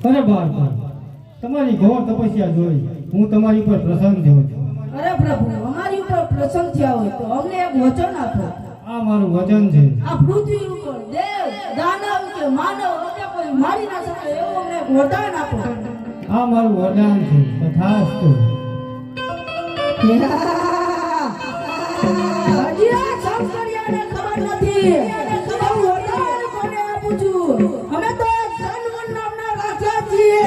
અરે બાળકો, તમારી ઘોર તપસ્યા જોઈ હું તમારી ઉપર પ્રસન્ન થયો છું. અરે પ્રભુ, અમારી ઉપર પ્રસન્ન થયા હોય તો અમને એક વચન આપો. આ મારું વચન છે. આ પૃથ્વી ઉપર દેવ, દાનવ કે માનવ અમને કોઈ મારી ના શકે એવું અમને એક વરદાન આપો. આ મારું વરદાન છે. તથાસ્તુ. હજી આ સંસ્કરિયાને ખબર નથી. હું વરદાન કોને આપું છું? અમે તો ધનવન નામના રાજા છીએ.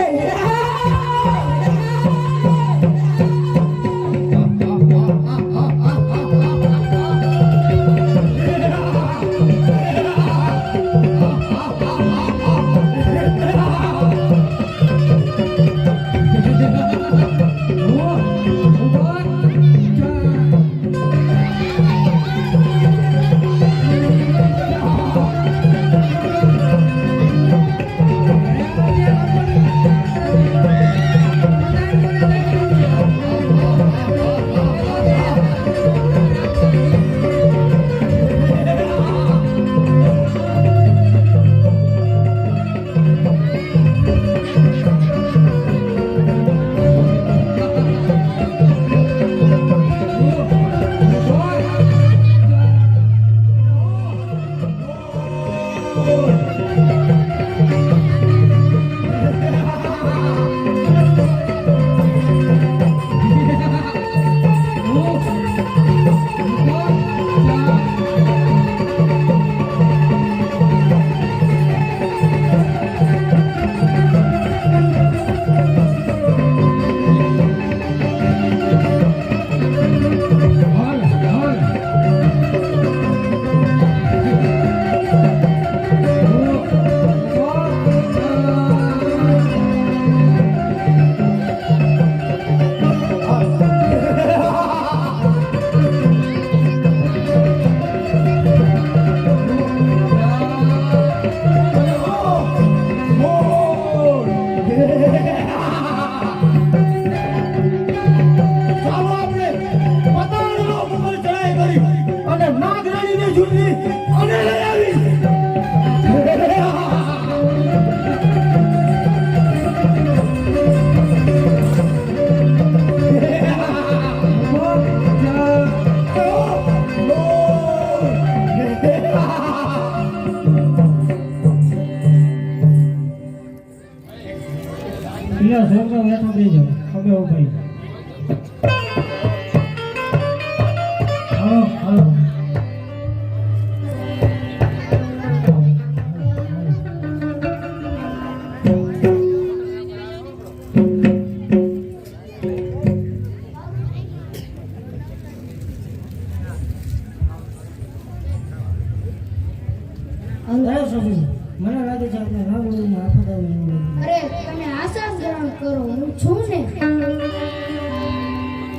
મને લાગે છે આપણે રાવણને આફત આવી. અરે તમે આસાન ગ્રહણ કરો, હું છું ને.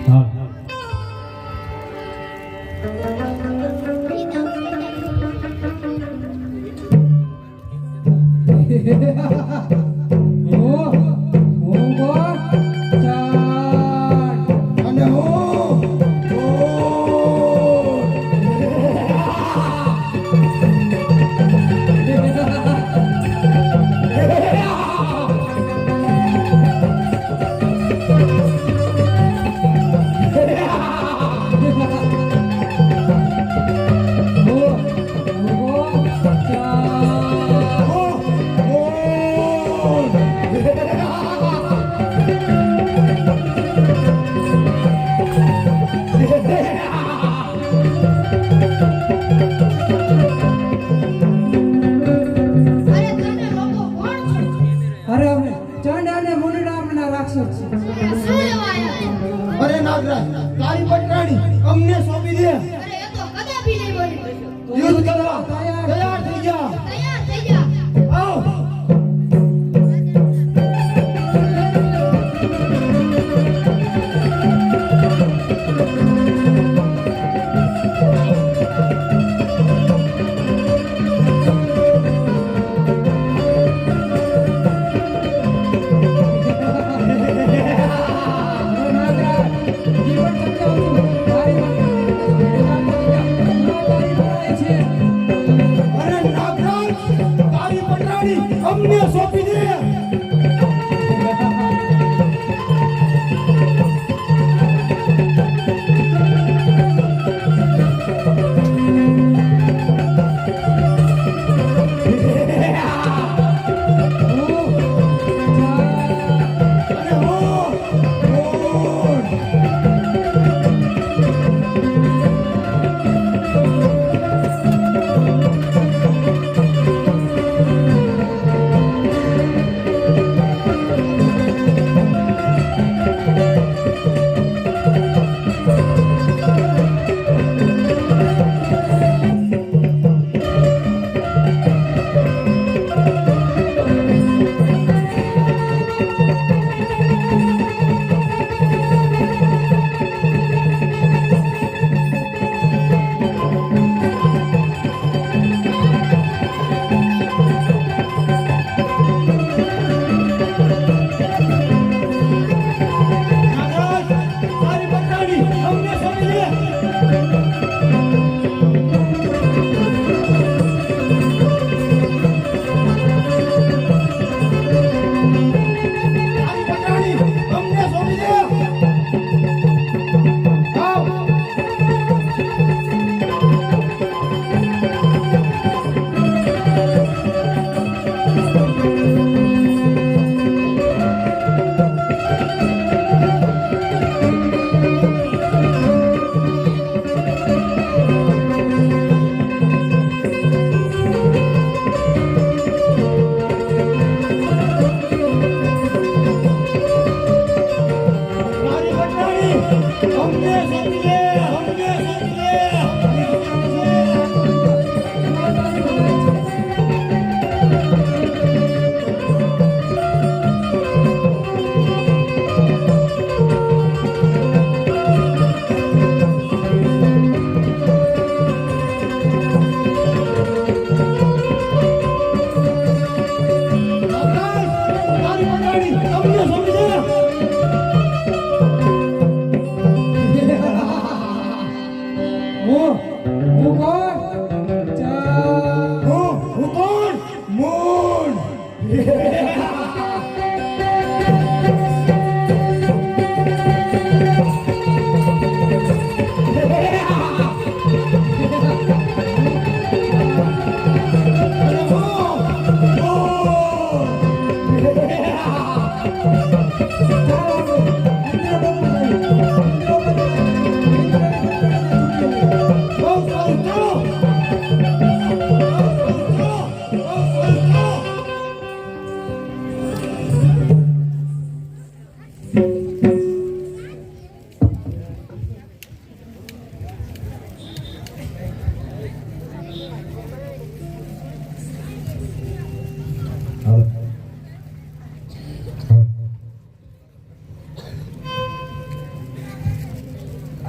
હા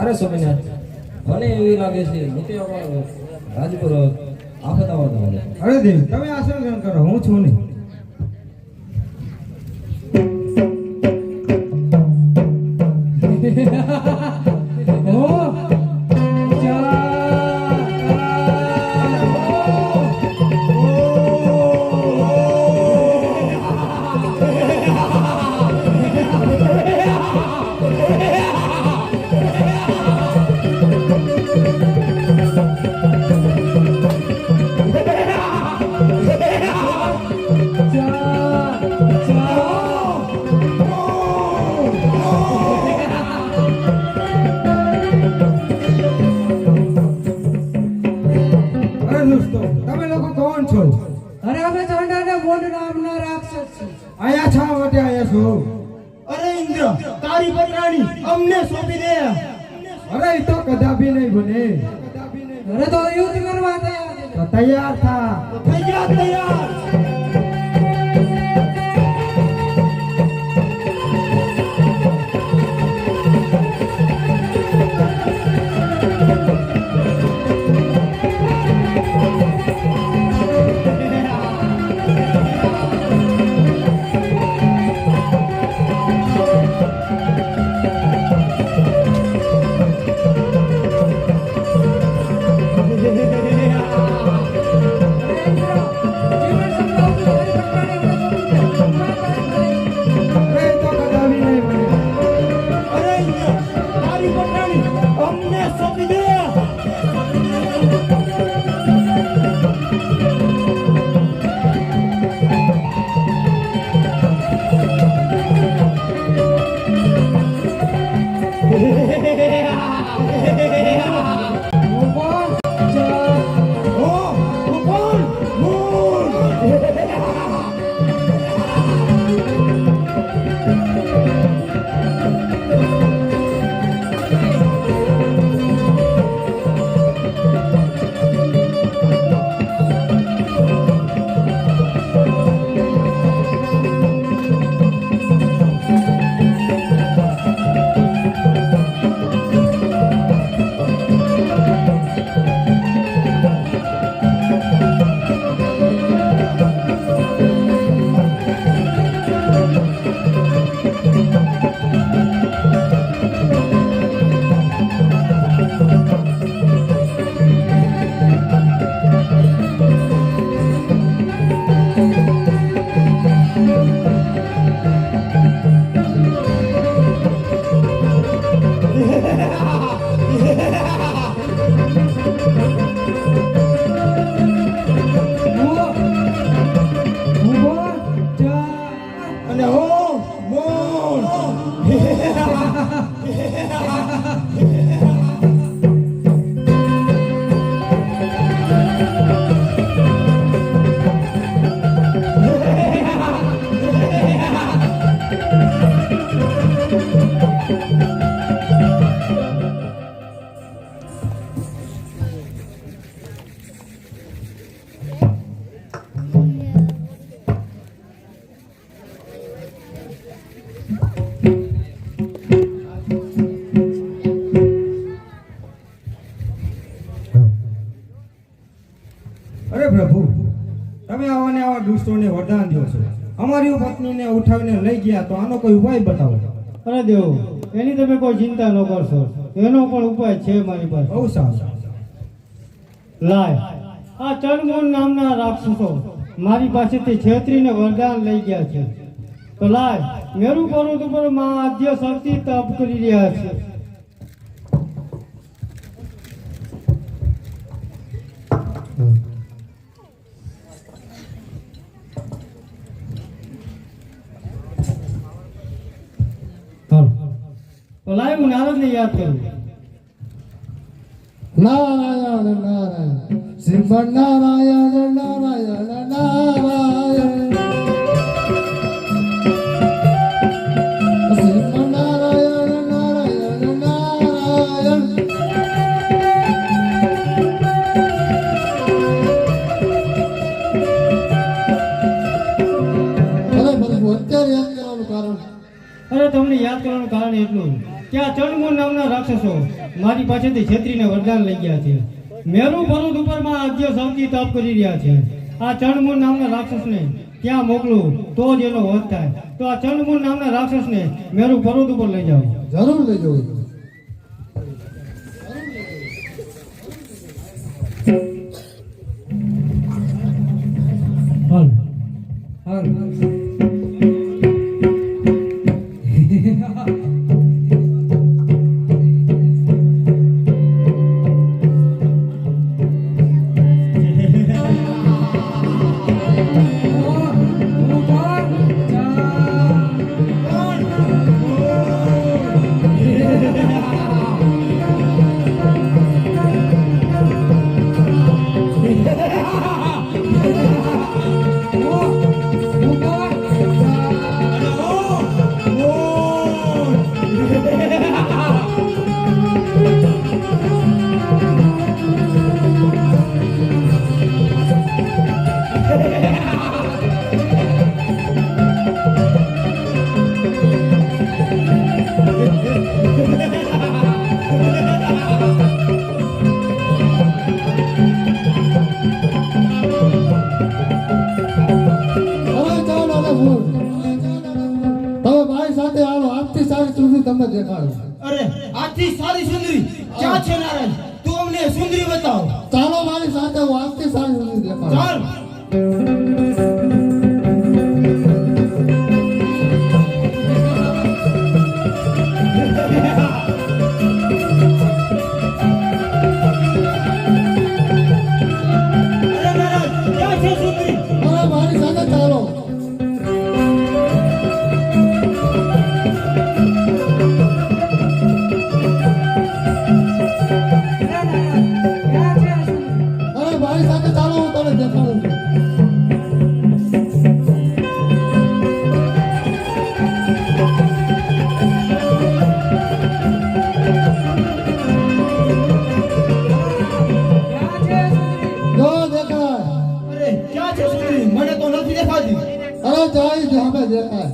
અરે સ્વામિનાથ, મને એવી લાગે છે મોતિયામાં રાજપુર આફત આવવા. અરે દેવી, તમે આસન ગ્રહણ કરો, હું છું નહીં. અરે દોસ્તો, તમે લોકો કોણ છો? અરે અમે ચાંડાને મોઢ નામના રાક્ષસ છીએ. આયા છા માટે આયા છો? અરે ઇન્દ્ર, તારી પત્રાણી અમને સોંપી દે. અરે એ તો કદાપી નહીં બને. અરે તો યુદ્ધ કરવા તૈયાર છે. તો તૈયાર થા. તૈયાર તૈયાર. અરે એ તો કદાપી નહીં બને. અરે ઇન્દ્ર, તારી પત્રાણી અમને સોંપી દે. અને હો મોન. અરે પ્રભુ, તમે આવા ને આવા દુષ્ટોને વરદાન દો છો. અમારી પત્નીને ઉઠાવીને લઈ ગયા તો આનો કોઈ ઉપાય બતાવો. અરે દેવ, એની તમે કોઈ ચિંતા ન કરશો, એનો પણ ઉપાય છે મારી પાસે. બહુ સારું. લાય, આ ચણમોન નામના રાક્ષસો મારી પાસેથી છેતરીને વરદાન લઈ ગયા છે. તો લાય, મેરુ પર્વત ઉપર માં આદ્ય શક્તિ તપ કરી રહ્યા છે. તો લાય, હું નારદને યાદ કરું. નારાયણ નારાયણ શ્રીમન નારાયણ નારાયણ નારાયણ શ્રીમન નારાયણ નારાયણ નારાયણ અરે બધું અત્યારે યાદ કરવાનું કારણ અરે તમને યાદ કરવાનું કારણ એટલું કે આ ચણમોન નામના રાક્ષસો મારી પાસેથી છેતરીને વરદાન લઈ ગયા છે. મેરુ પર્વત ઉપર માં આદ્ય શક્તિ તપ કરી રહ્યા છે. આ ચંડમૂળ નામના રાક્ષસને ત્યાં મોકલું તો જ એનો વધ થાય. તો આ ચંડમૂળ નામના રાક્ષસને મેરુ પર્વત ઉપર લઈ જાઓ. જરૂર લઈ જવું. હાલ. હાલ તમે દેખાડો. અરે આથી સારી સુંદરી ક્યાં છે નારાયણ? તું અમને સુંદરી બતાવ. ચાલો મારી સાથે હું આજથી સારી સુધી દેખાડું. ચાલ. અરે નારાયણ, ક્યાં છે સુંદરી? અરે મારી સાથે ચાલો. અરે મારી સાથે ચાલો, હું તને દેખાડું છું. જો દેખાય. અરે ક્યાં છે સુંદરી? મને તો નથી દેખાતી. અરે જાય સામે દેખાય.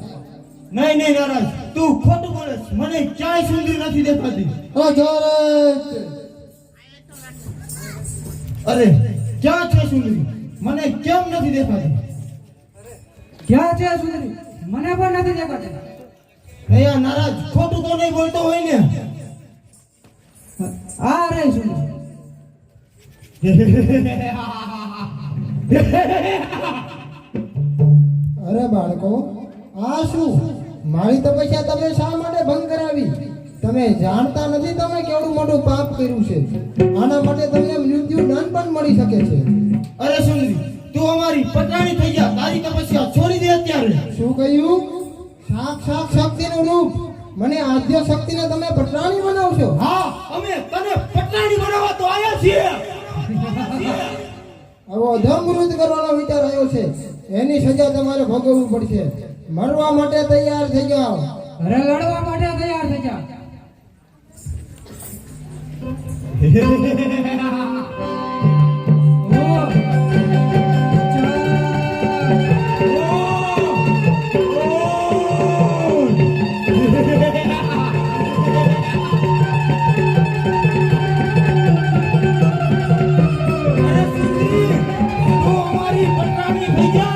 નહીં નહીં નારાયણ, તું ખોટું બોલે છે. મને ક્યાંય સુંદરી નથી દેખાતી. અરે જો રે. અરે ક્યાં છે સુંદરી? મને કેમ નથી દેખાતી? ક્યાં છે સુંદરી? મને પણ નથી દેખાતી. અહીંયા નારાજ ખોટું તો નહીં બોલતો હોય ને? આ રે સુંદરી. અરે બાળકો, આ શું? મારી તપસ્યા તમે શા માટે ભંગ કરાવી? તમે જાણતા નથી તમે કેવડું મોટું પાપ કર્યું છે. આના માટે તમને મૃત્યુ દંડ પણ મળી શકે છે. અરે સુંદરી, તું અમારી પટાણી થઈ જા. તારી તપસ્યા છોડી દે અત્યારે. શું કહ્યું? સાક્ષાત શક્તિનું રૂપ મને આદ્ય શક્તિને તમે પટરાણી બનાવશો? હા, અમે તને પટાણી બનાવવા તો આયા છીએ. આવો અધમૃત કરવાનો વિચાર આવ્યો છે. એની સજા તમારે ભોગવવી પડશે. મરવા માટે તૈયાર થઈ જાઓ. અરે લડવા માટે તૈયાર થઈ જા. અરે સુંદરી, તું અમારી પટાણી થઈ જા.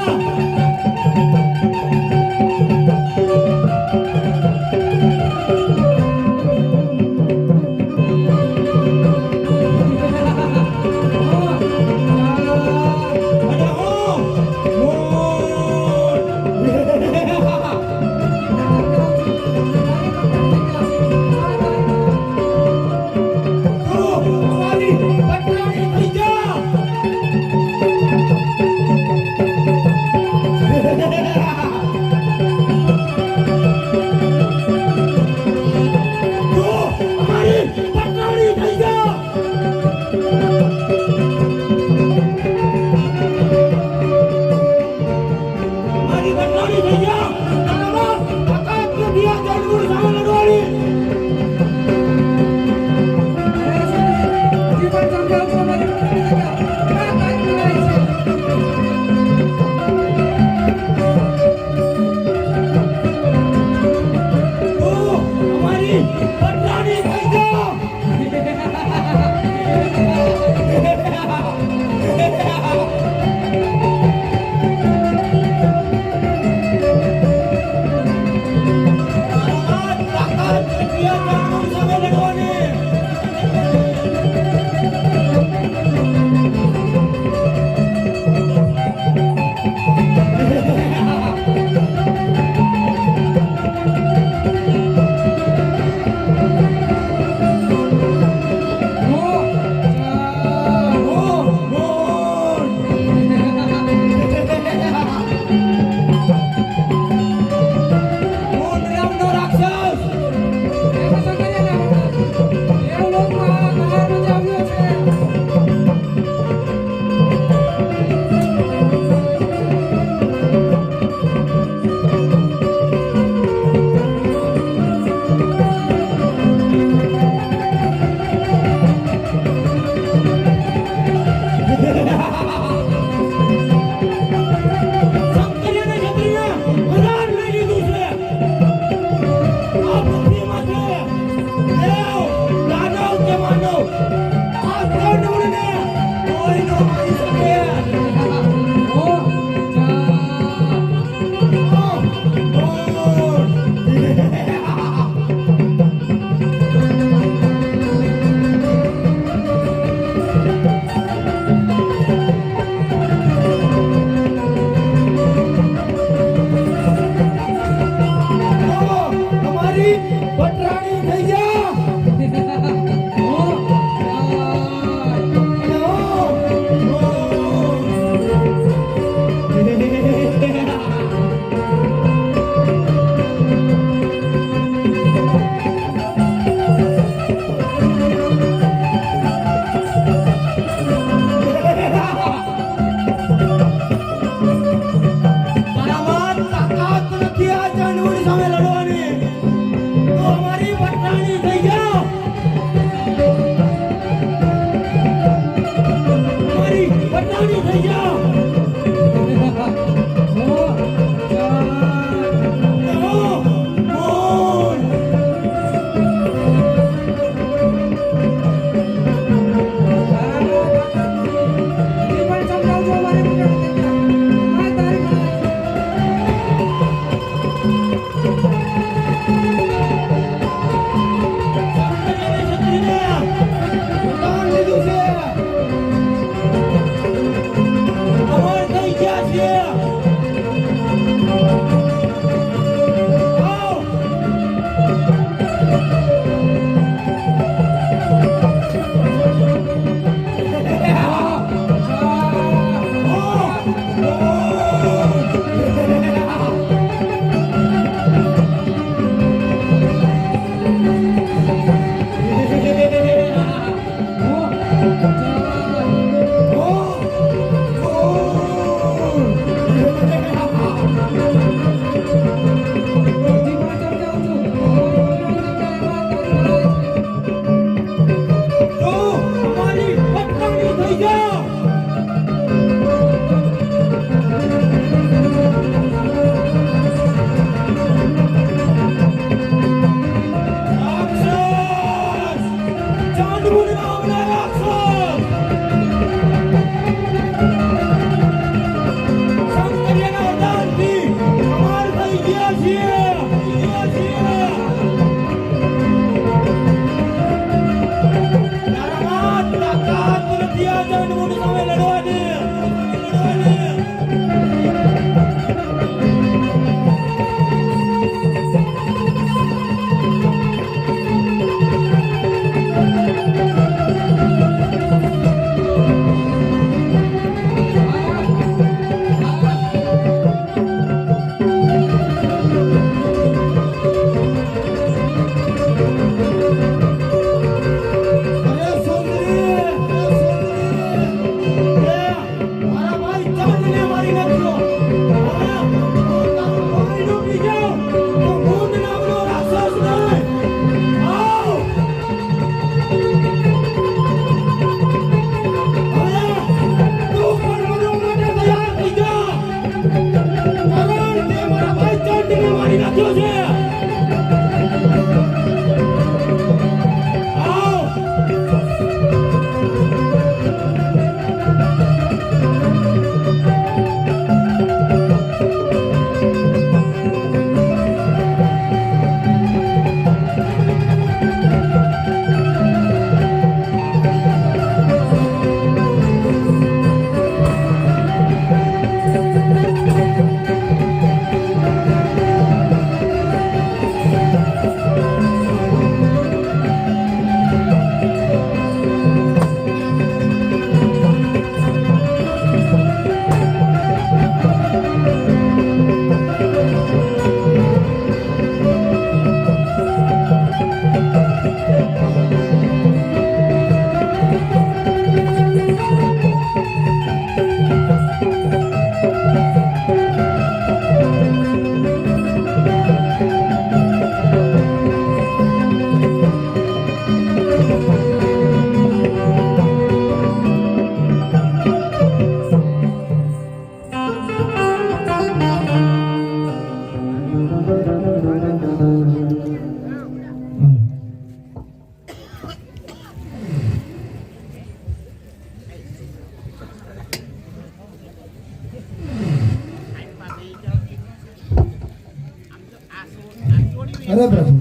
અરે પ્રભુ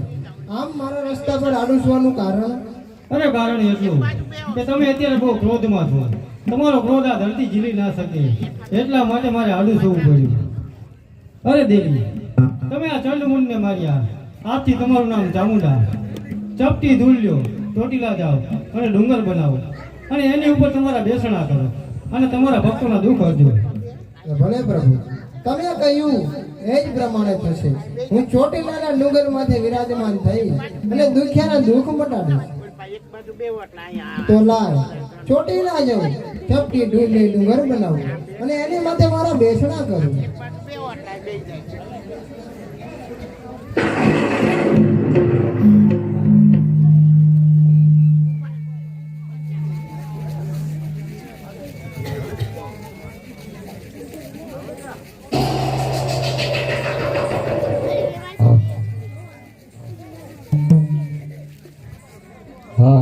આમ મારા રસ્તા પર આડુસવાનું કારણ? અરે કારણ એટલું કે તમે અત્યારે બહુ ક્રોધમાં છો. તમારો ક્રોધ આ ધરતી ઝીલી ના શકે એટલા માટે મારે આડું થવું પડ્યું. અરે દેવી, તમે આ ચંડમુંડને માર્યા. આજથી તમારું નામ ચામુંડા. ચપટી ધૂળ લ્યો, ચોટીલા જાઓ અને ડુંગર બનાવો અને એની ઉપર તમારા બેસણા કરો અને તમારા ભક્તોના દુઃખ હરજો. ભલે પ્રભુ, તમે કહ્યું એ જ પ્રમાણે થશે. હું ચોટીલાના ડુંગરમાંથી વિરાજમાન થઈ અને દુખિયાના દુઃખ મટાડીશ. તો લાય ચોટીલા જવું, ચપટી ઢૂંઢી ડુંગર બનાવું અને એની માથે મારા બેસણા કરું. હા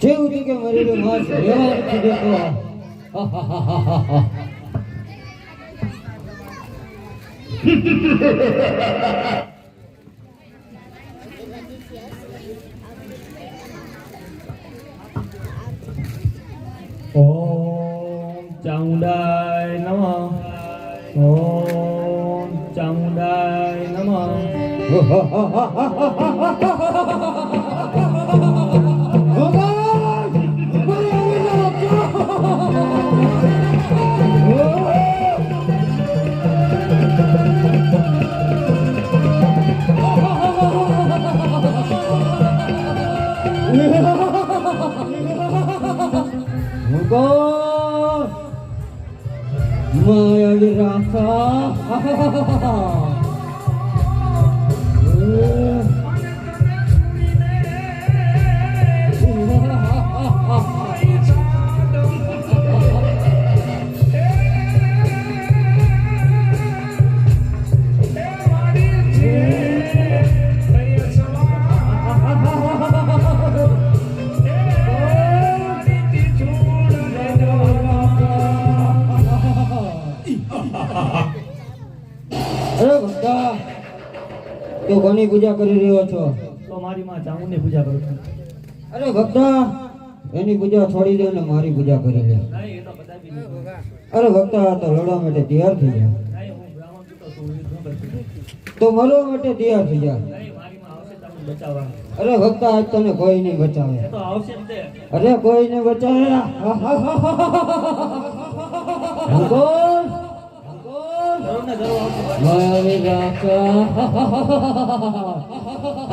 જેવું કે મરેલું માસ રહેવા નથી દેતો. ઓમ ચામુંડાય નમઃ. ઓમ ચામુંડાય નમઃ. માયા વિરાસા અરે ભક્તા તો કોની પૂજા કરી રહ્યો છો? તો મારી માં ચામુંડની પૂજા કરું છું. અરે ભક્તા એની પૂજા છોડી દે ને મારી પૂજા કરી લે. નહીં એ તો બધા બી નહીં. અરે ભક્તા આ તો લડવા માટે તૈયાર થઈ જા. નહીં હું બ્રાહ્મણ છું તો તું યુદ્ધ ન કરતી. તો મરવા માટે તૈયાર થઈ જા. નહીં મારી માં આવશે તમને બચાવવા. અરે ભક્તા આજ તને કોઈ નહીં બચાવે. એ તો આવશે જ તે. અરે કોઈ નહીં બચાવે. ભગવાન જરૂર ને જરૂર આવશે. મારી રાખા.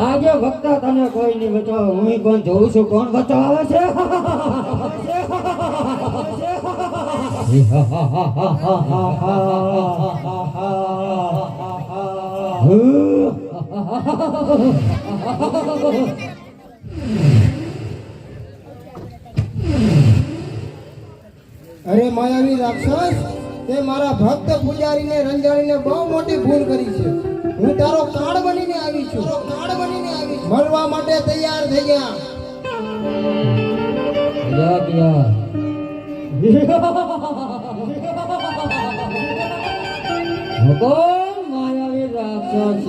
આજે ભક્તા તને કોઈ નહીં બચાવે. હું કોણ જોઉં છું કોણ બચાવે છે. અરે માયાવી રાક્ષસ, તે મારા ભક્ત પૂજારીને રંજાડીને બહુ મોટી ભૂલ કરી છે. હું તારો કાળ બનીને આવી છું. મરવા માટે તૈયાર થઈ ગયા. ભગવાન માયાવી રાક્ષસ.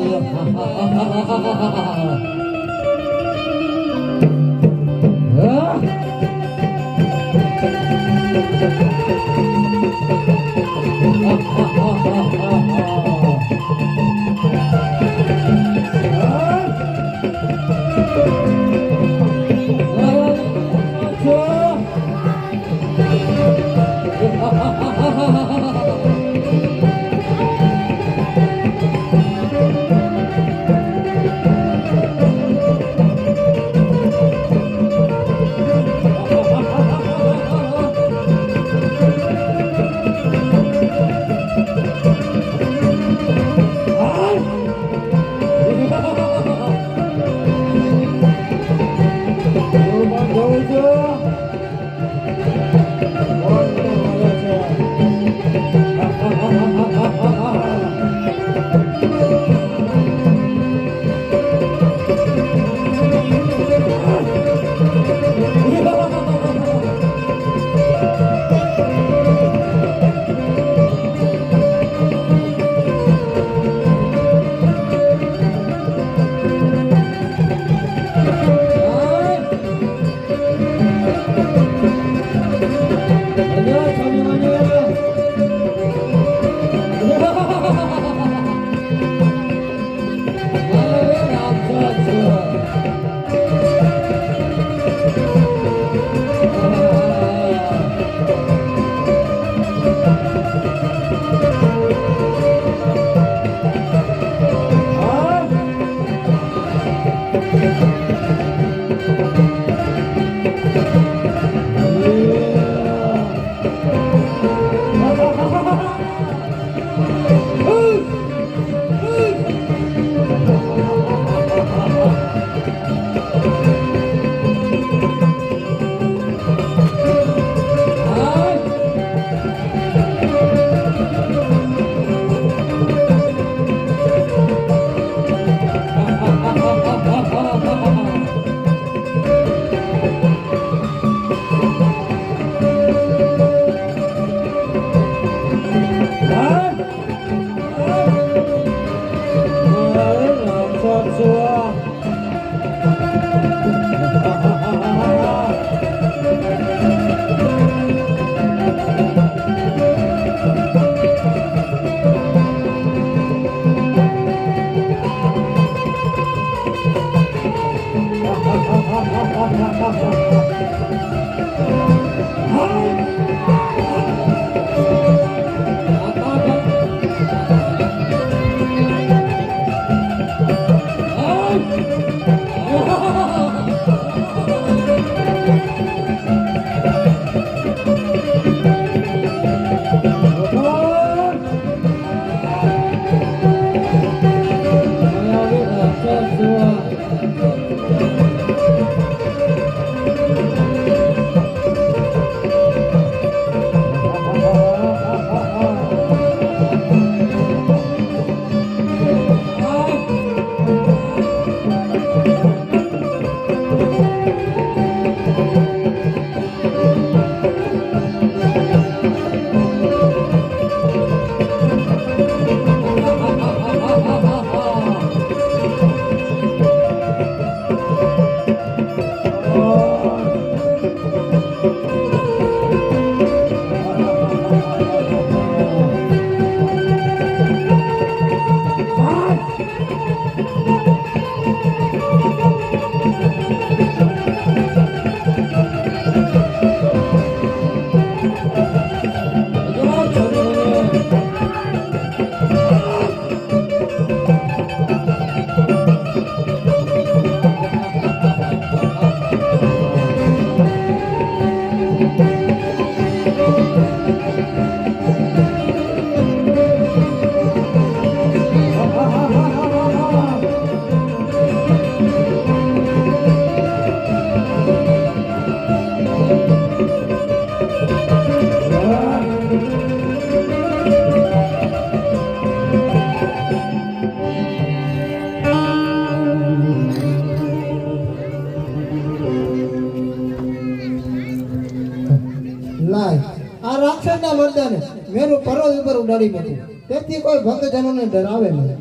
લાય આ રાક્ષસના મર્દાને મેરું પર્વત ઉપર ઉડાડી મૂક્યું તેથી કોઈ ભક્તજનોને ડરાવે નહીં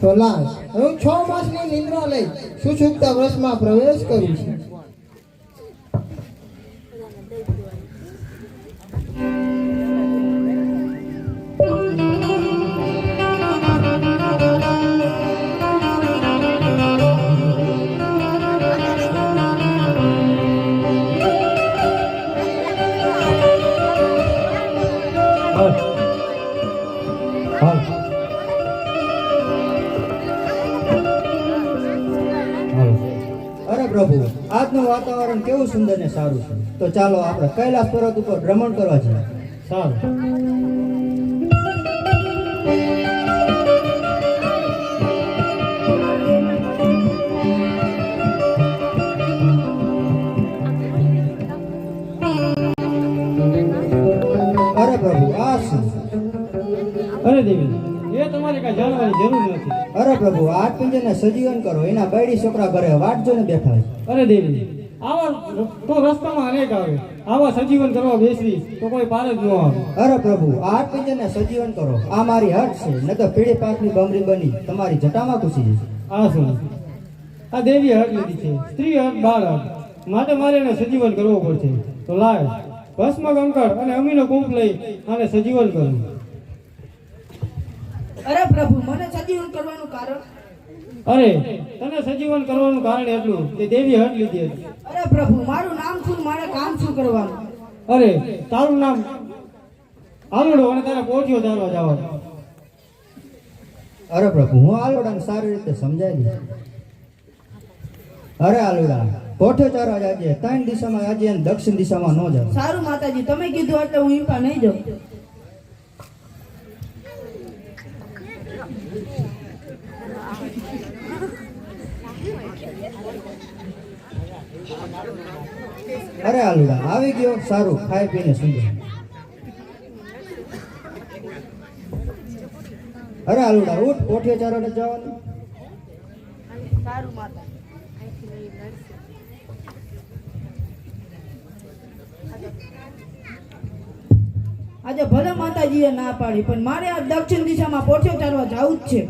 તો લાય હું 6 માસની નિંદ્રા લઈ સુષુપ્તા વર્ષમાં પ્રવેશ કરું છું અરે પ્રભુ આજનું વાતાવરણ કેવું સુંદર ને સારું છે તો ચાલો આપણે કૈલાસ પર્વત ઉપર ભ્રમણ કરવા જઈએ. સારું. અરે પ્રભુ આ શું? અરે દેવી એ તમારે કઈ જાણવાની જરૂર નથી. અરે પ્રભુ આઠ પિંજરને સજીવન કરો એના બૈડી છોકરા ઘરે વાટ જોઈને બેઠા છે. અરે દેવી આવા તો રસ્તામાં અનેક આવે આવા સજીવન કરવા બેસવી તો કોઈ પાર જ ન આવે. અરે પ્રભુ આઠ પિંજરને સજીવન કરો આ મારી હટ છે ન તો પીળી પાકની બમરી બની તમારી જટામાં ઘૂસી જશે. આ શું આ દેવી હટ લીધી છે સ્ત્રી હટ બાળ હટ માટે મારે એને સજીવન કરવો પડશે. તો લાય ભસ્મ કંકર અને અમીનો કુંભ લઈ આને સજીવન કરું. અરે પ્રભુ મને સજીવન કરવાનું કારણ? અરે તને સજીવન કરવાનું કારણ એટલું કે દેવી હટ લીધી હતી. અરે પ્રભુ મારું નામ શું મારે કામ શું કરવાનું? અરે તારું નામ આલુડો અને તારા પોઠીઓ ચાલવા જવાનું. અરે પ્રભુ હું આલોડાને સારી રીતે સમજાવી દઈશ. અરે આલોડા કોઠે ચારવા જાજે 3 દિશામાં આજે અને દક્ષિણ દિશામાં ન જાવ. સારું માતાજી તમે કીધું એટલે હું ઈમ્પા નહીં જાઉં. અરે આલુડા આવી ગયો સારું ખાઈ પીને સુંદર. અરે આલુડા ઉઠ કોઠે ચારવા જવાનું. સારું માતા. આજે ભલે માતાજીએ ના પાડી પણ મારે આ દક્ષિણ દિશામાં પોઠિયો ચારવા જવું જ છે.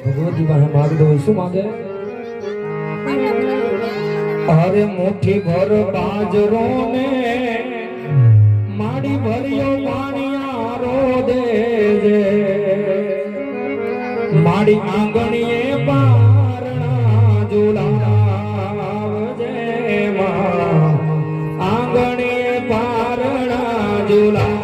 ભગવતી પાસે માગતો હોય શું માગે? અરે મુઠ્ઠી ભર બાજરો ને માડી ભર્યો પાણીયારો દેજે, માડી આંગણીએ પારણા ઝુલાવજે માં, આંગણીએ પારણા ઝુલાવ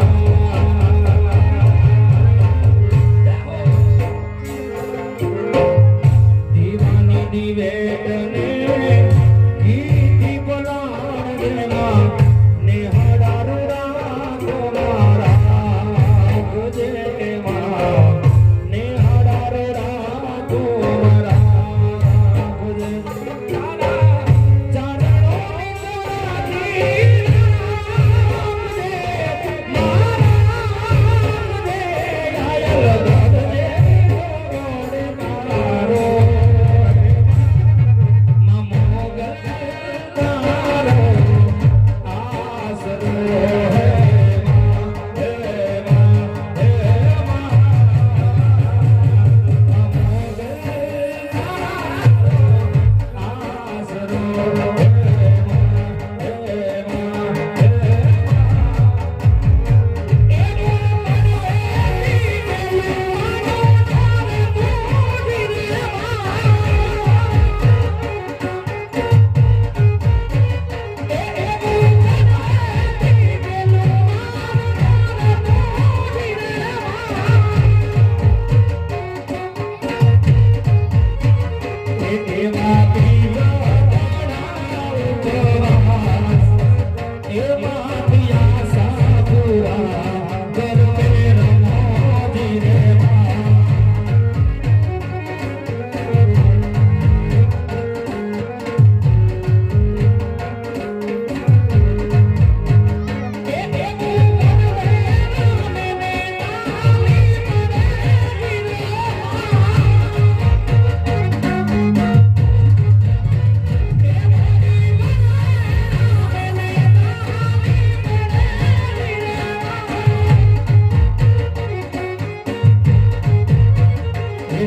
એ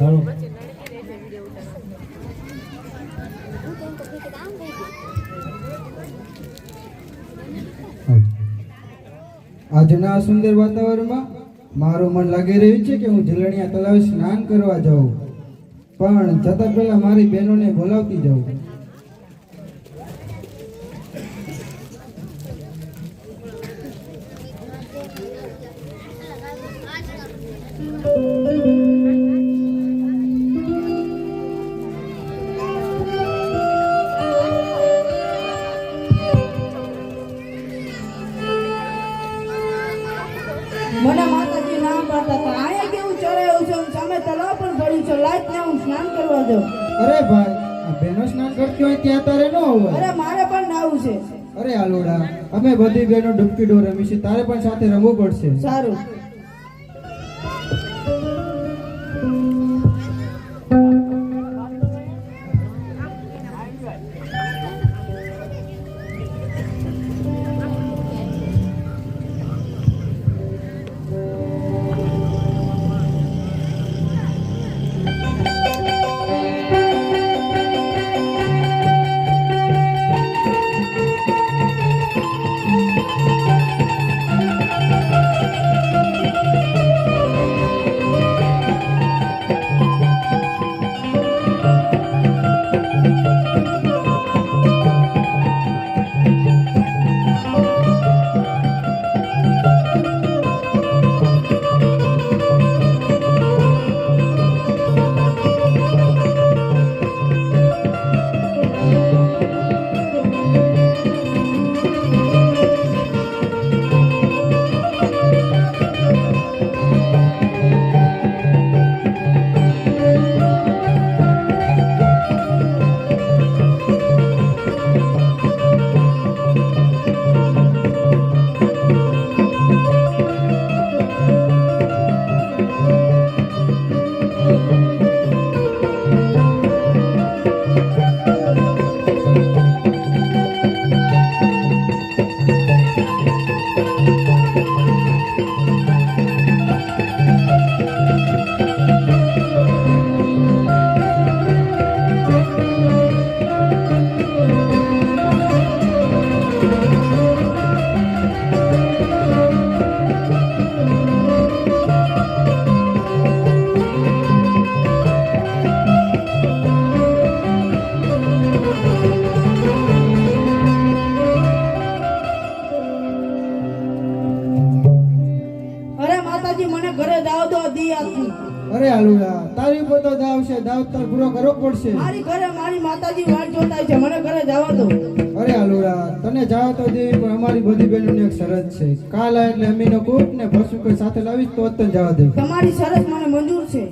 હાલો. આજના સુંદર વાતાવરણમાં મારું મન લાગી રહ્યું છે કે હું ઝલણિયા તળાવે સ્નાન કરવા જાઉં, પણ જતા પહેલા મારી બહેનોને બોલાવતી જાઉં. મને માતાજી ના પાડતા હતા આયા કેવું ચડાયું છે અને સામે તળાવ પણ ભર્યું છે લાઈટ ને હું સ્નાન કરવા જાઉં. અરે ભાઈ, આ બહેનો સ્નાન કરતી હોય ત્યાં તારે ન હોય. અરે મારે પણ નાવું છે. અરે આલુડા, અમે બધી બહેનો ડૂબકી ડોર રમી છે, તારે પણ સાથે રમવું પડશે. સારું. અરે આલુડા, તારી ઉપર તો દાવ છે, દાવ તાર પૂરો કરવો પડશે. મારી ઘરે મારી માતાજી વાટ જોતા છે, મને ઘરે જવા દો. અરે આલુડા, તને જાવ તો દેવી, પણ અમારી બધી બહેનોની એક શરત છે. કાલ આ એટલે અમીનો કૂટ ને ભસુ કોઈ સાથે લાવીશ તો જ તને જવા દે. તમારી શરત મને મંજૂર છે.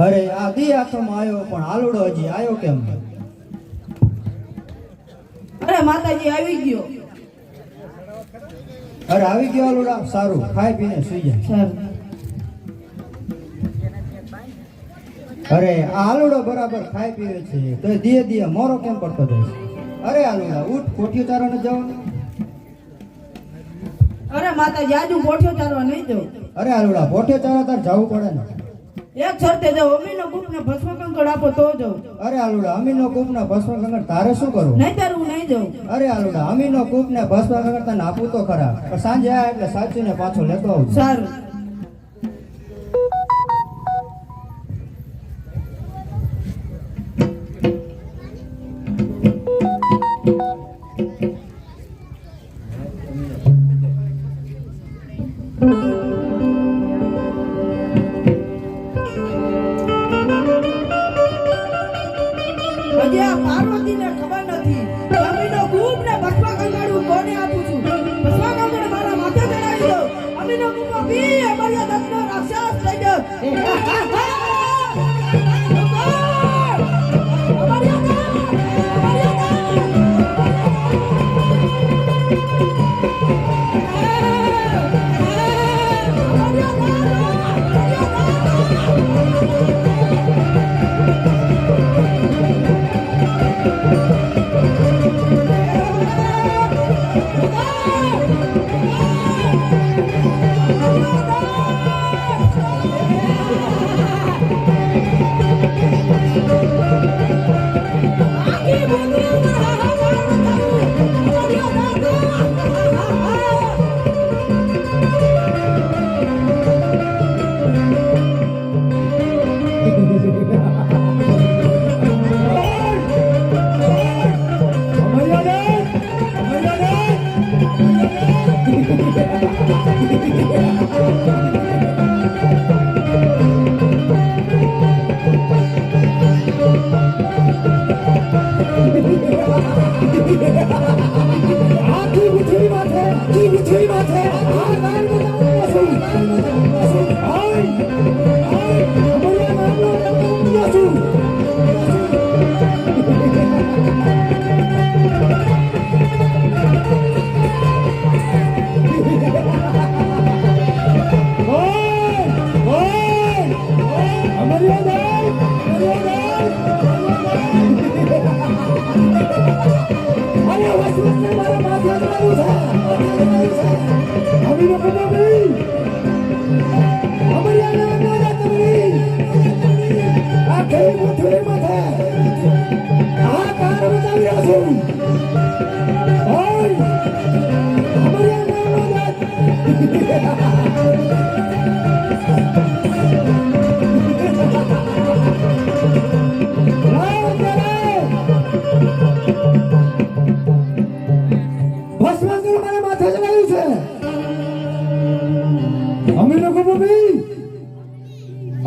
અરે આ દી આથોમાં આવ્યો પણ આલુડો હજી આવ્યો કેમ? અરે માતાજી આવી ગયો. અરે આવી ગયો આલુડા, સારું, ખાઈ પીને સુઈ જાય. સારું. અરે આ આલુડો બરાબર ખાઈ પીવે છે તો ધીરે ધીરે મોરો કેમ પડતો જાય? અરે આલુડા ઉઠ, કોઠિયો ચારવા ન જવાનું? અરે માતાજી આજુ પોઠ્યો ચારવા નહીં જાઉં. અરે આલુડા કોઠિયો ચારવા તાર જવું પડે ને. એક શરતે જાઉં, અમીનો કૂપ ને ભસ્મ કંકડ આપો તો જાઉં. અરે આલુડા અમીનો કૂપ ને ભસ્મ કંકર તારે શું કરવું? નહીં તાર હું નહીં જાઉં. અરે આલુડા અમીનો કૂપ ને ભસ્મ કંકર તને આપું તો ખરા, પણ સાંજે આ એટલે સાચીને પાછો લેતો આવું. સારું. હજી આ પાર્વતીને ખબર નથી કે અમીનો કૂપ ને ભસ્મ કંકડ હું કોને આપું છું. ભસ્મ કંકડ મારા માથે ચડાવી દો. અમીનો કૂપ પી અમારા દત્તનો રાક્ષસ થઈ જાવ.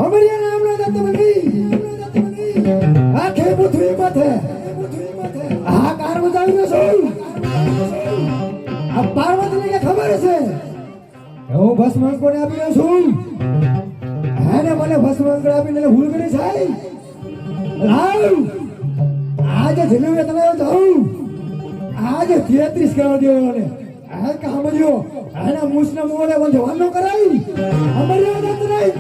અમરિયા નામનો દત્ત બની આખે પૃથ્વી માથે હાહાકાર મચાવી રહ્યો છું. આ પાર્વતીને કે ખબર છે કે હું ભસ્મ અંકોને આપી રહ્યો છું. અને મને ભસ્મ અંક આપીને ભૂલ કરી છે. લાવ આજે જમીને તમે જાઉં આજે 33 કરોડ દેવો ને આ કામ જો આના મૂસના મોડે મને જવાનો કરાવી અમરિયા દત્ત નહીં.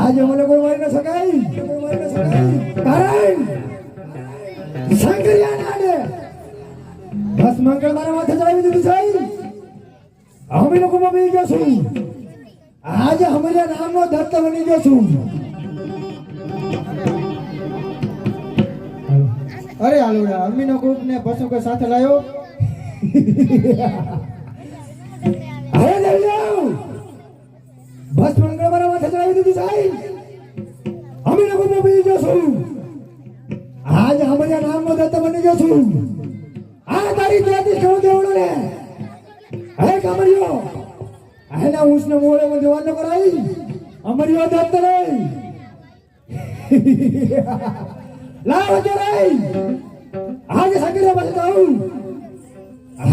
આજે મને કોઈ મારી ન શકાય કારણ શંકરિયા નાડે બસ મંગળ મારા માથે ચડાવી દીધું છે. અમે લોકો બની ગયો છું. આજે અમારા નામનો દત્ત બની ગયો છું. અરે આલુડા અમીનો ગ્રુપ ને પશુ કોઈ સાથે લાયો. અરે દેવજાવ બસ મંગળ મારા માથે ચડાવી દીધું સાહેબ. અમે લોકો બની ગયો છું. આજે અમારા નામનો દત્ત બની ગયો છું. આ તારી 33 કરોડ દેવડો ને હે કામરિયો આના ઉસને મોળે માં જવાન ન કરાઈ અમરિયો દત્ત નહીં. લાવ તે નહીં આજે શંકરિયા પાસે જાઉં.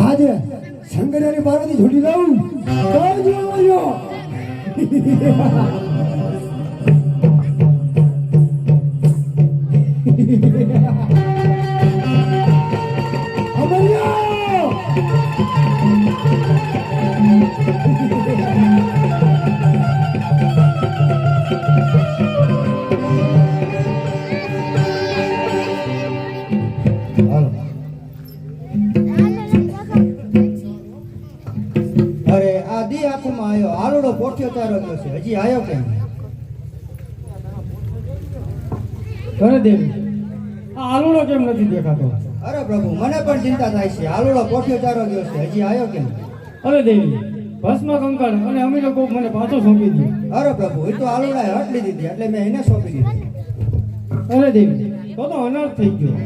આજે શંકરિયાની પાર્વતી છોડી દઉં તો જ અમરિયો. અમરિયો અરે આ દી આખુમાં આવ્યો આલુડો પોઠિયો ચારો ગયો છે હજી આવ્યો કેમ? અરે દેવી આ આલુડો કેમ નથી દેખાતો? અરે પ્રભુ મને પણ ચિંતા થાય છે. આલુડો પોઠિયો ચારો ગયો છે હજી આવ્યો કેમ? અરે દેવી ભસ્મ કંકણ અને અમીનો કોપ મને પાછો સોંપી દો. અરે પ્રભુ એ તો આલુડાએ હટ લીધી હતી એટલે મેં એને સોંપી દીધી. અરે દેવી તો અનર્થ થઈ ગયો.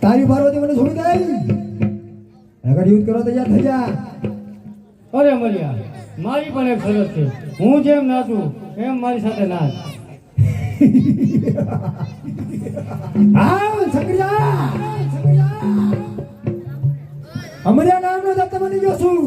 તારી પાર્વતી મને છોડી દે નગર યુદ્ધ કરો તૈયાર થઈ જા. અરે અમરિયા મારી પણ એક શરત છે. હું જેમ નાચું એમ મારી સાથે નાચ. આવ શંકરિયા અમરિયા નામનો દત્ત બની ગયો છું.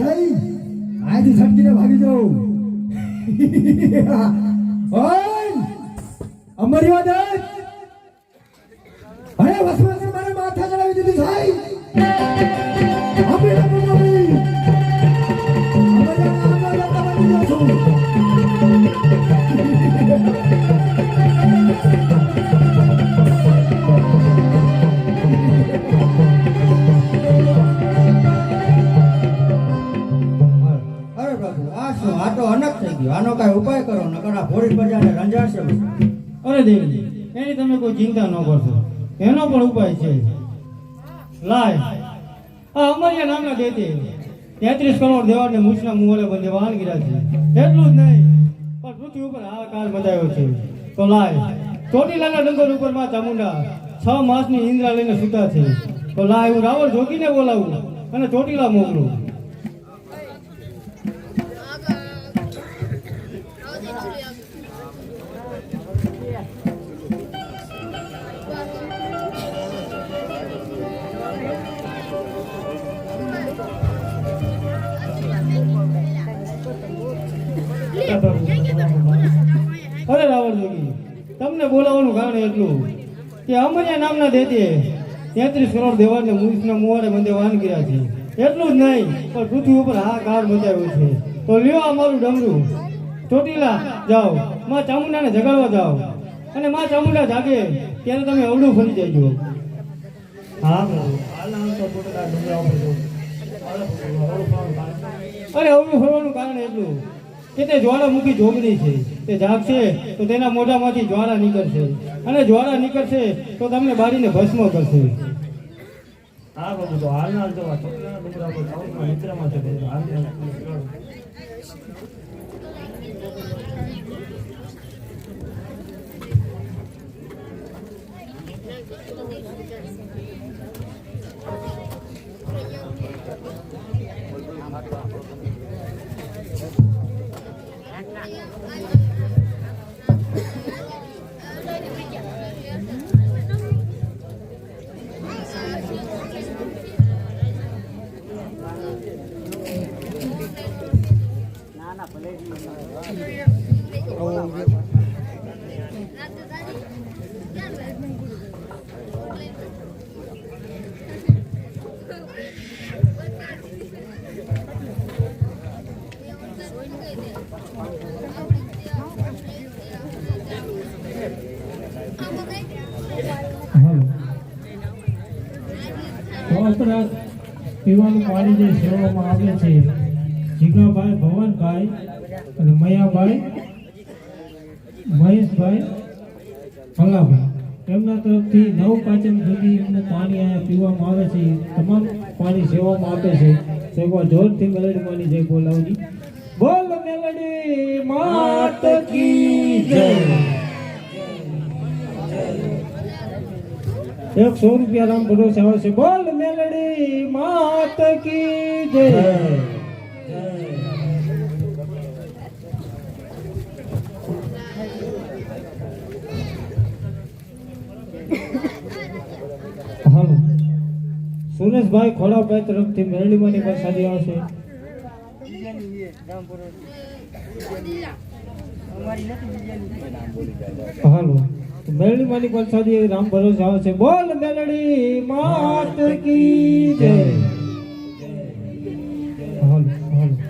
સાઈ આજથી છટકીને ભાગી જાઉં ઓય અમારી વાત અરે વસવાસર મારે માથા ચડાવી દીધું સાઈ અમે લોકો મમ્મી અમારે નામ લતા બની જાશું અરે પ્રભુ આ શું આ તો અનક થઈ ગયો આનો કાંઈ ઉપાય કરો નકર આ ભોળી પ્રજાને રંજાડશે બધું. અરે દેવજી એની તમે કોઈ ચિંતા ન કરશો એનો પણ ઉપાય છે લાય આ અમારી નામના દેતે 33 કરોડ દેવાને મૂછના મુવાડે બંને વાહન ગીરા છે એટલું જ નહીં પણ પૃથ્વી ઉપર હાહાકાર મચાયો છે તો લાય ચોટીલાના ડુંગર ઉપર માં ચામુંડા 6 માસની ઇન્દ્રા લઈને સૂતા છે તો લાય હું રાવણ જોગીને બોલાવું અને ચોટીલા મોકલું. અરે રાવણ જોગી તમને બોલાવવાનું કારણ એટલું કે અમરિયા નામના દેતે 33 કરોડ દેવાને મૂછના મુવાડે બંને વાહન કર્યા છે એટલું જ નહીં પણ પૃથ્વી ઉપર હાહાકાર મચાવ્યો છે તો લ્યો અમારું ડમરું ચોટીલા જાઓ માં ચામુંડાને જગાડવા જાઓ અને માં ચામુંડા જાગે ત્યારે તમે અવળું ફરી જજો. અરે અવળું ફરવાનું કારણ એટલું કે તે જ્વાળામુખી જોગણી છે તે જાગશે તો તેના મોઢામાંથી જ્વાળા નીકળશે અને જ્વાળા નીકળશે તો તમને બારીને ભસ્મ કરશે. હા બાબુ તો હાલના જવા ચોટીલા ડુંગરા પર સાઉથમાં મિત્રમાં છે ઉપરાંત પીવાનું પાણી જે સેવામાં આવે છે જીગાભાઈ ભવનભાઈ અને મયાભાઈ મહેશભાઈ ભલાભાઈ એમના તરફથી 9 પાંચમ સુધી એમને પાણી અહીંયા પીવામાં આવે છે તમામ પાણી સેવામાં આપે છે સેવા જોરથી મેલડીમાંની જય બોલાવની બોલ મેલડી માત કી જય. 100 રૂપિયા રામ ભરોસે આવે છે બોલ મેલડી માત કી જય. હાલો સુરેશભાઈ ખોડાભાઈ તરફથી મેરડીમાંની પ્રસાદી આવશે. હાલો મેરડીમાંની પ્રસાદી રામ ભરોસે આવે છે બોલ મેલડી માત કી જય. હાલો હાલો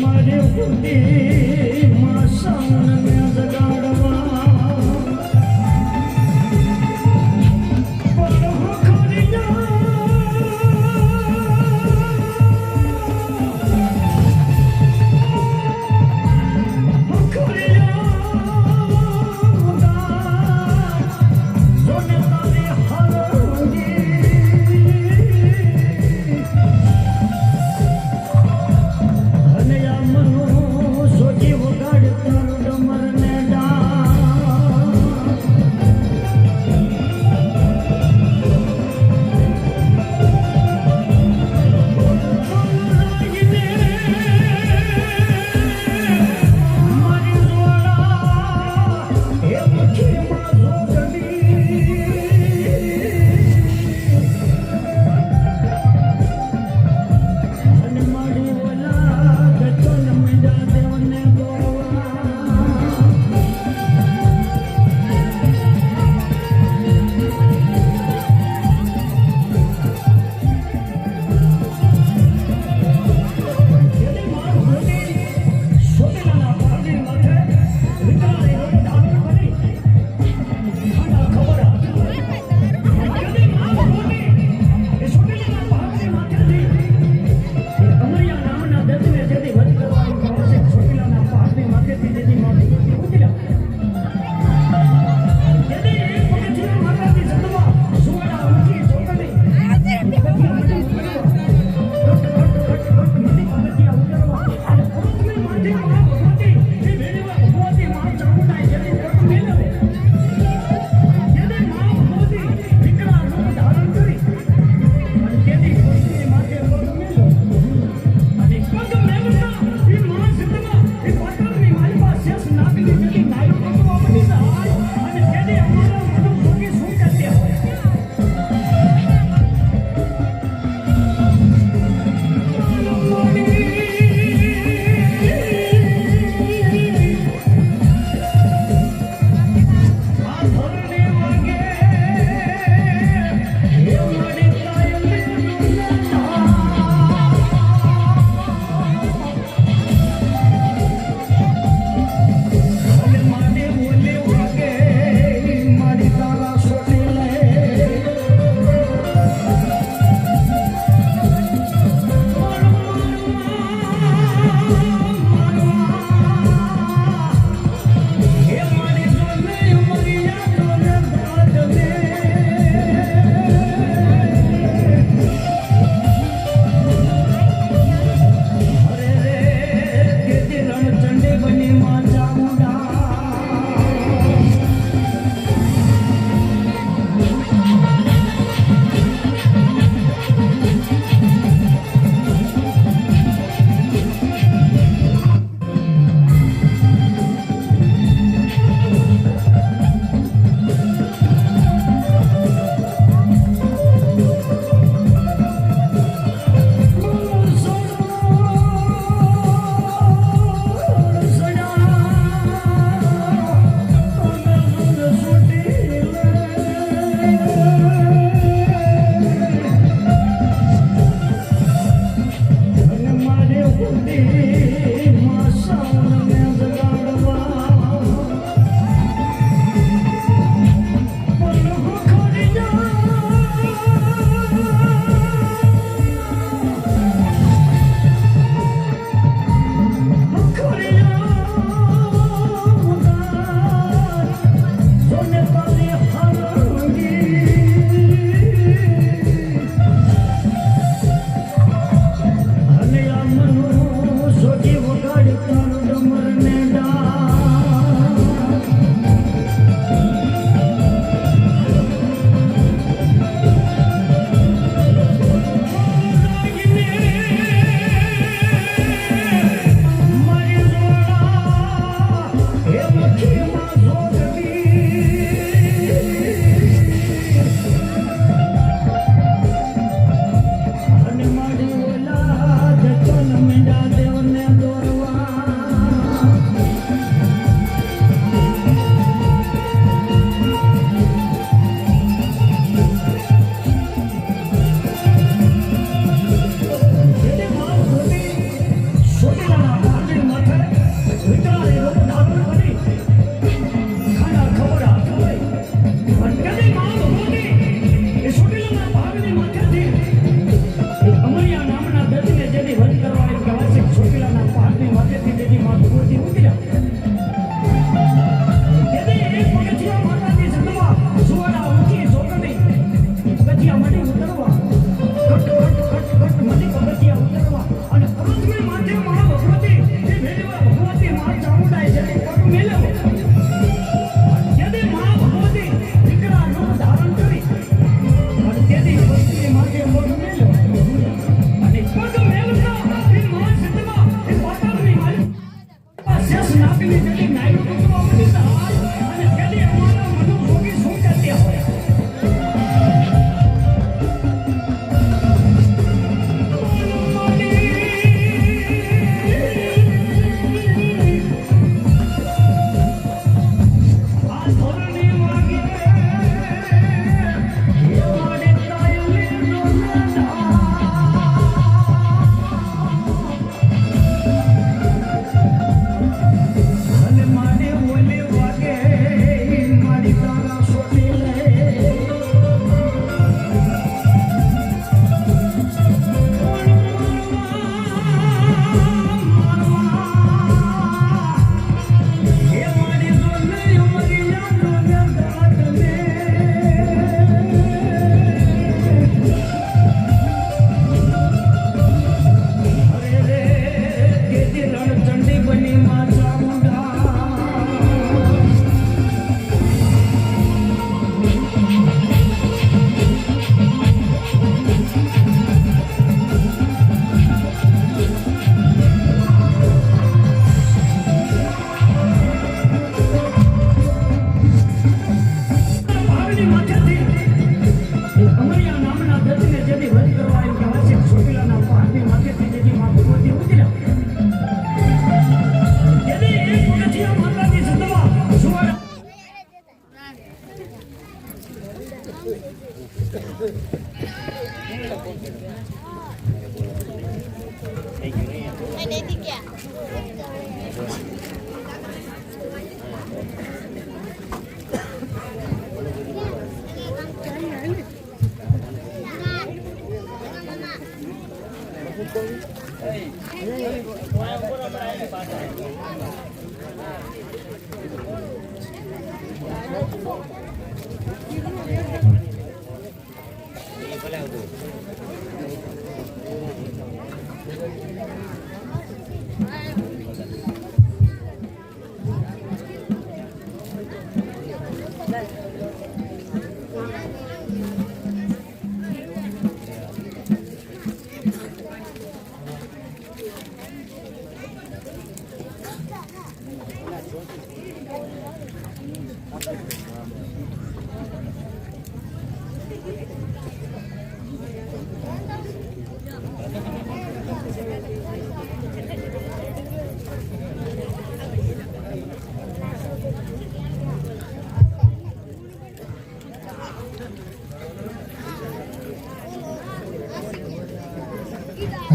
મારે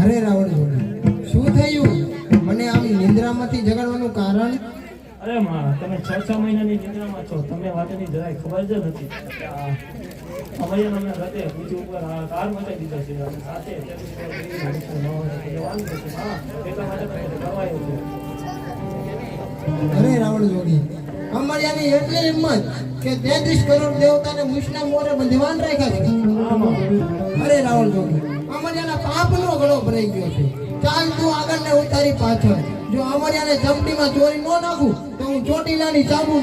અરે રાવણ જોડી શું થયું મને આમ નિંદ્રામાંથી જગાડવાનું કારણ? અરે માં તમે 6 મહિનાની નિંદ્રામાં છો, તમે વાતની જરાય ખબર જ નથી. અમારે અમને રાતે બીજી ઉપર આ કાર મચાવી દીધો છે અને સાથે જવાનું છે. હા એટલા માટે તમે દવાયો છે. અરે રાવણ જોડી અમારી એટલી હિંમત કે 33 કરોડ દેવતાને મુશના મોરે બંધવાન રાખ્યા છે. અરે રાવણ જોડી અમારિયાના પાપનો ઘડો ભરાઈ ગયો છે. ચાલ તું આગળ ને ઉતારી પાછળ. જો અમારિયાને ચમડીમાં ચોરી ન નાખું તો હું ચોટીલાની ચાબુ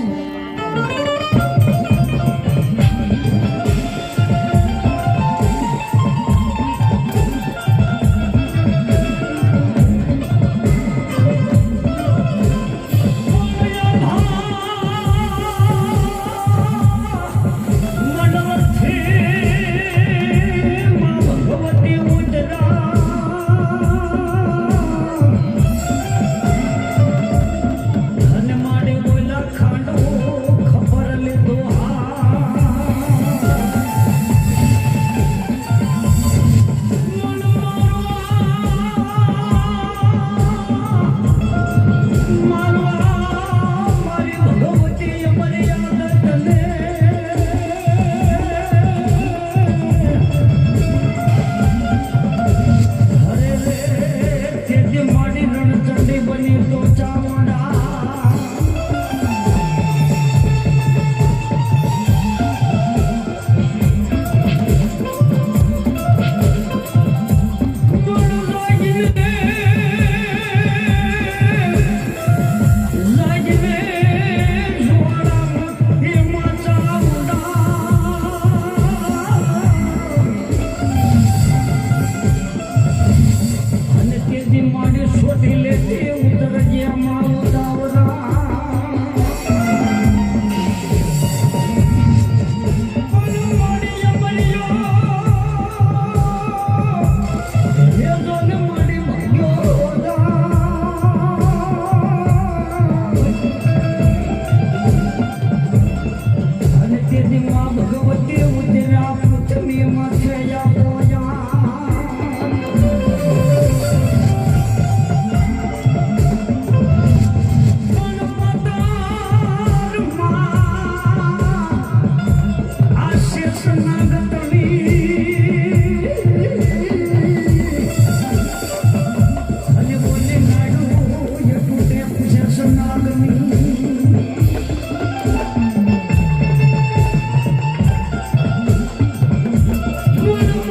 What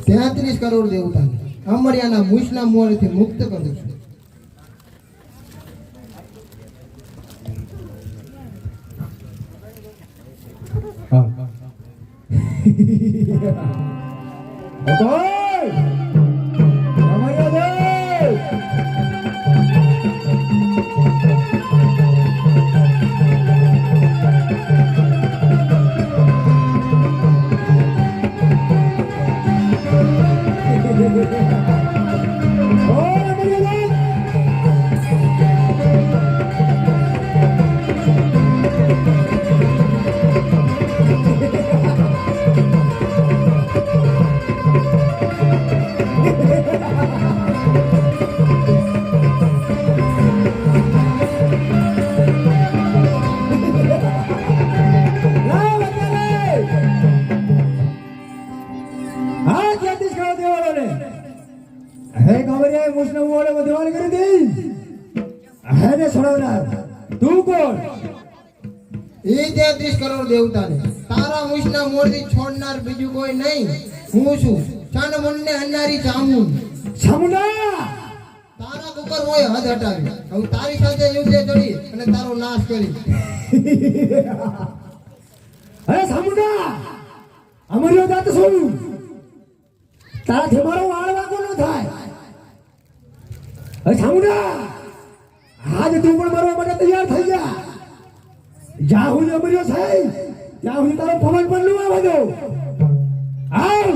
33 કરોડ દેવતાને અમર્યાના મૂછના મોરથી મુક્ત કરું છું. તું કોણ? એ 33 કરોડ દેવતાને તારા મૂછના મોરથી છોડનાર બીજું કોઈ નહીં. હું છું ચાનમુંડને અન્નારી ચામુંડ. ચામુંડા તારા કુકર હોય હદ હટાવી. હવે તારી સાથે યુદ્ધે ચડી અને તારો નાશ કરી. અરે ચામુંડા અમારી વાત શું? તારાથી મારો વાળ વાગો ન થાય. અરે ચામુંડા આજે તું પણ મરવા માટે તૈયાર થઈ જા. જ્યાં સુધી અમર્યો થાય ત્યાં સુધી તારો પવન પણ ન આવવા દો. આવ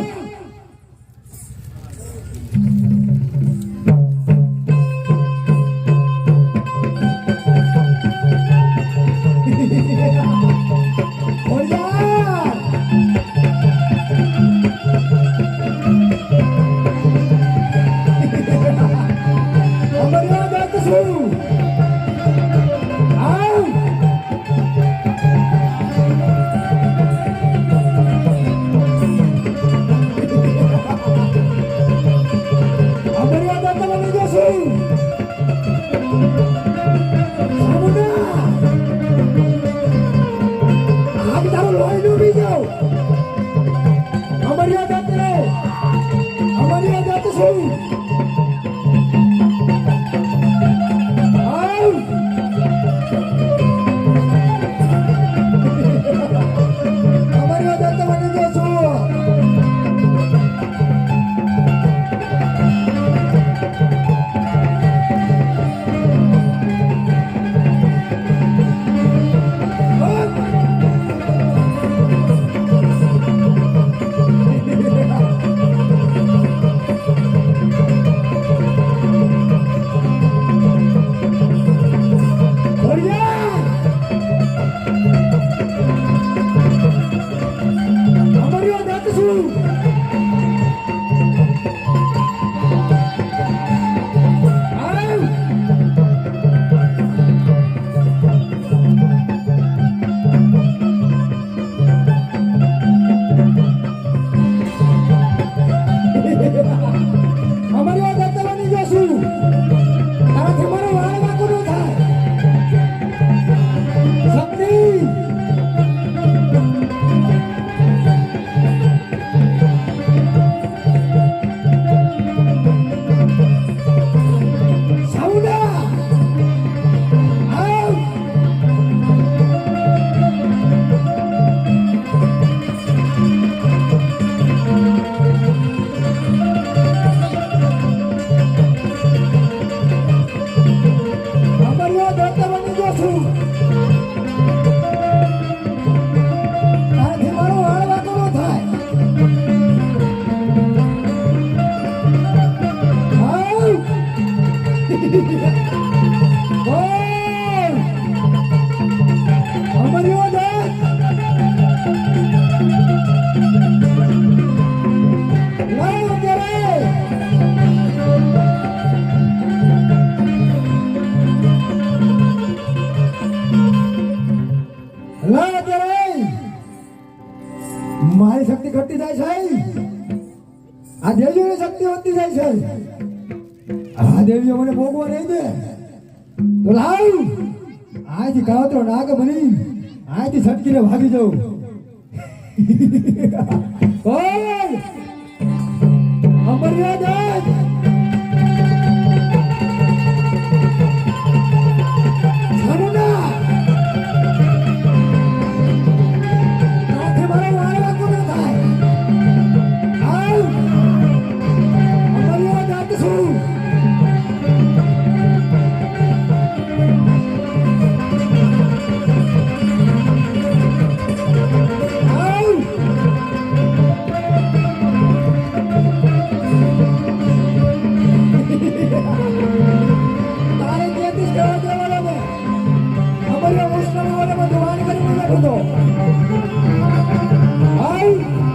મારી શક્તિ ઘટતી જાય છે. આ દેવીઓની શક્તિ વધતી જાય છે. આ દેવીઓ મને ભોગવા નહીં દે તો લાવ આથી કાવતરો નાગ બની આથી છટકીને ભાગી જાઉં. ઓય અમરિયા દેખ સાનુના માથે મારો વાળવા કોનો થાય આવ અમરિયા જાત છું તારે તેતીસ કહેવા દેવાનો ને અમારે વૈષ્ણવ વાળામાં જવાન કરી બેઠો તો આવ